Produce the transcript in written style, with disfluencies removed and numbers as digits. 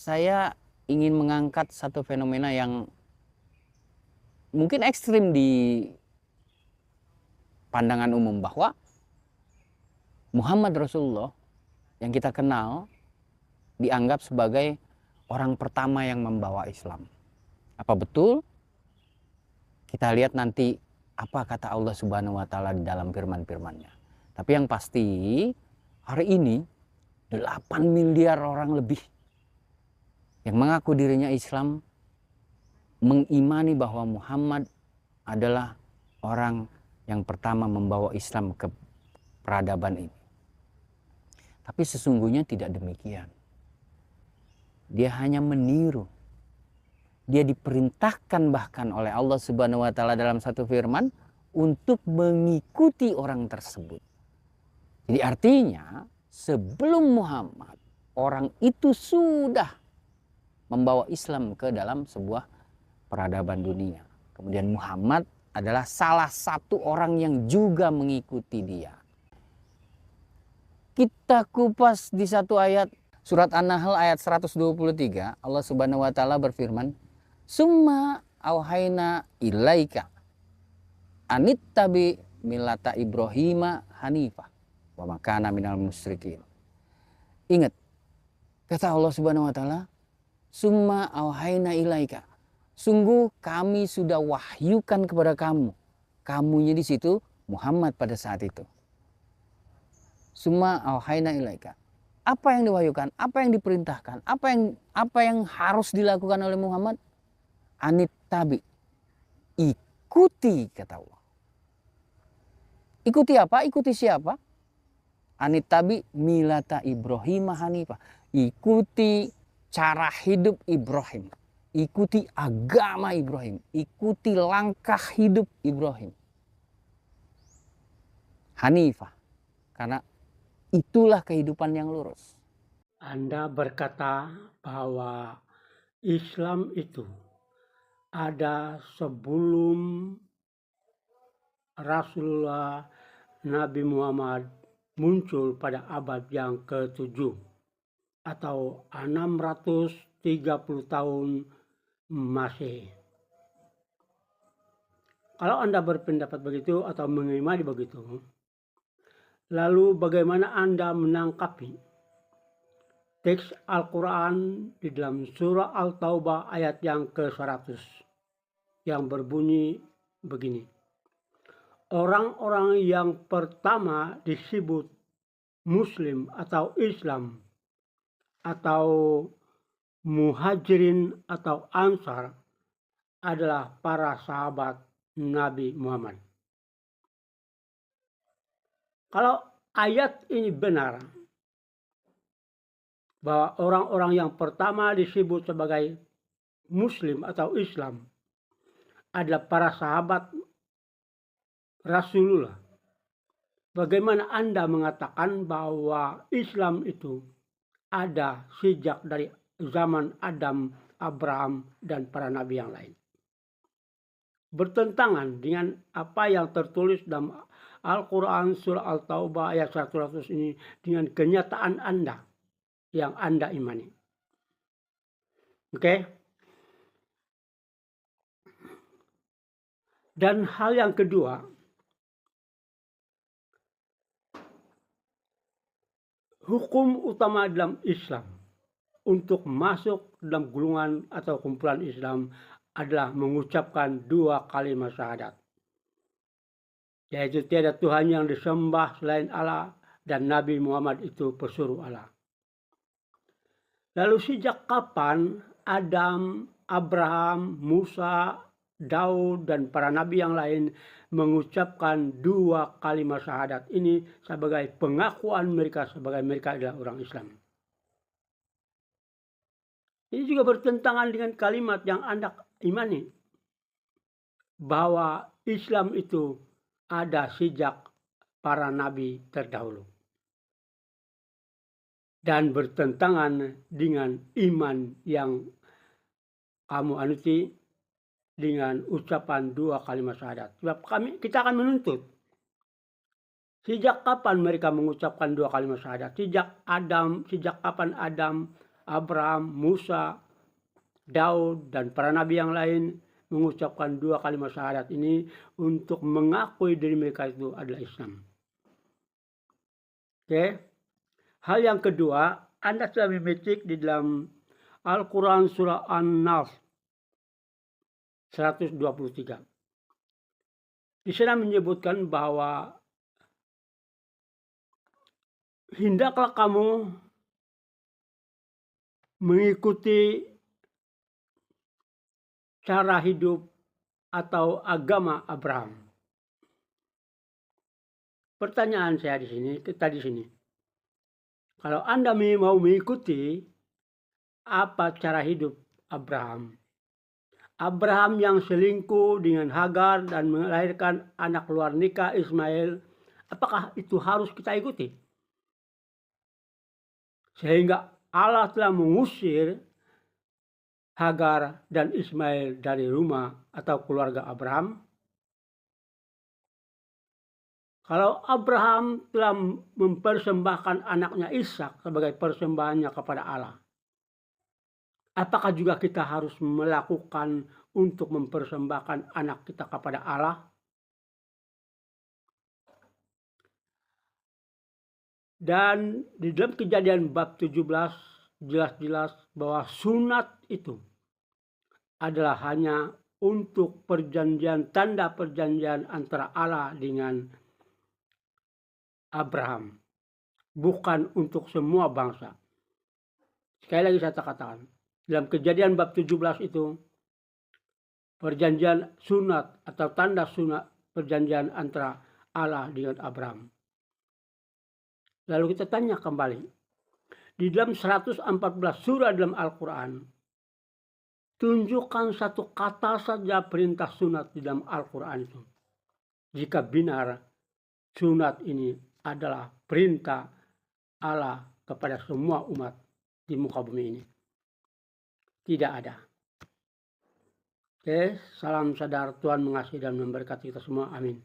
saya ingin mengangkat satu fenomena yang mungkin ekstrim di pandangan umum, bahwa Muhammad Rasulullah yang kita kenal dianggap sebagai orang pertama yang membawa Islam. Apa betul? Kita lihat nanti apa kata Allah Subhanahu wa taala di dalam firman-firman-Nya. Tapi yang pasti hari ini 8 miliar orang lebih yang mengaku dirinya Islam mengimani bahwa Muhammad adalah orang yang pertama membawa Islam ke peradaban ini. Tapi sesungguhnya tidak demikian. Dia hanya meniru. Dia diperintahkan bahkan oleh Allah Subhanahu wa taala dalam satu firman untuk mengikuti orang tersebut. Jadi artinya sebelum Muhammad, orang itu sudah membawa Islam ke dalam sebuah peradaban dunia. Kemudian Muhammad adalah salah satu orang yang juga mengikuti dia. Kita kupas di satu ayat surat An-Nahl ayat 123, Allah Subhanahu wa taala berfirman, "Summa auhayna ilaika anittabi millata Ibrahima hanifah wa ma kana minal musyrikin." Ingat, kata Allah Subhanahu wa taala, "Summa auhayna ilaika." Sungguh kami sudah wahyukan kepada kamu. Kamunya di situ Muhammad pada saat itu. Summa auhayna ilaika. Apa yang diwahyukan? Apa yang diperintahkan? Apa yang harus dilakukan oleh Muhammad? Anittabi. Ikuti, kata Allah. Ikuti apa? Ikuti siapa? Anittabi milata Ibrahim hanifah. Ikuti cara hidup Ibrahim. Ikuti agama Ibrahim. Ikuti langkah hidup Ibrahim. Hanifah. Karena itulah kehidupan yang lurus. Anda berkata bahwa Islam itu ada sebelum Rasulullah Nabi Muhammad muncul pada abad yang ke-7 atau 630 tahun Masehi. Kalau Anda berpendapat begitu atau mengimani begitu, lalu bagaimana Anda menangkapi teks Al-Quran di dalam surah Al-Taubah ayat yang ke-100 yang berbunyi begini. Orang-orang yang pertama disebut Muslim atau Islam atau Muhajirin atau Ansar adalah para sahabat Nabi Muhammad. Kalau ayat ini benar, bahwa orang-orang yang pertama disebut sebagai Muslim atau Islam adalah para sahabat Rasulullah, bagaimana Anda mengatakan bahwa Islam itu ada sejak dari zaman Adam, Abraham, dan para nabi yang lain? Bertentangan dengan apa yang tertulis dalam Al-Quran surah Al-Taubah ayat 100 ini dengan kenyataan Anda yang Anda imani. Oke? Dan hal yang kedua, hukum utama dalam Islam untuk masuk dalam golongan atau kumpulan Islam adalah mengucapkan 2 kalimat syahadat, yaitu tiada Tuhan yang disembah selain Allah dan Nabi Muhammad itu pesuruh Allah. Lalu sejak kapan Adam, Abraham, Musa, Daud, dan para nabi yang lain mengucapkan 2 kalimat syahadat ini sebagai pengakuan mereka sebagai mereka adalah orang Islam? Ini juga bertentangan dengan kalimat yang Anda imani, bahwa Islam itu ada sejak para nabi terdahulu. Dan bertentangan dengan iman yang kamu anuti dengan ucapan 2 kalimat syahadat. Sebab kita akan menuntut. Sejak kapan mereka mengucapkan 2 kalimat syahadat? Sejak kapan Adam Abraham, Musa, Daud, dan para nabi yang lain mengucapkan dua kalimat syahadat ini untuk mengakui diri mereka itu adalah Islam. Oke. Hal yang kedua, Anda sudah memecik di dalam Al-Quran surah An-Nas 123. Di sana menyebutkan bahwa hendaklah kamu mengikuti cara hidup atau agama Abraham. Pertanyaan saya di sini, kalau Anda mau mengikuti apa cara hidup Abraham? Abraham yang selingkuh dengan Hagar dan melahirkan anak luar nikah Ismail, apakah itu harus kita ikuti? Sehingga Allah telah mengusir Hagar dan Ismail dari rumah atau keluarga Abraham. Kalau Abraham telah mempersembahkan anaknya Ishak sebagai persembahannya kepada Allah, apakah juga kita harus melakukan untuk mempersembahkan anak kita kepada Allah? Dan di dalam Kejadian bab 17 jelas-jelas bahwa sunat itu adalah hanya untuk perjanjian, tanda perjanjian antara Allah dengan Abraham, bukan untuk semua bangsa. Sekali lagi saya katakan, dalam Kejadian bab 17 itu perjanjian sunat atau tanda sunat perjanjian antara Allah dengan Abraham. Lalu kita tanya kembali, di dalam 114 surah dalam Al-Quran, tunjukkan satu kata saja perintah sunat di dalam Al-Quran itu. Jika benar sunat ini adalah perintah Allah kepada semua umat di muka bumi ini. Tidak ada. Oke, salam sadar, Tuhan mengasihi dan memberkati kita semua. Amin.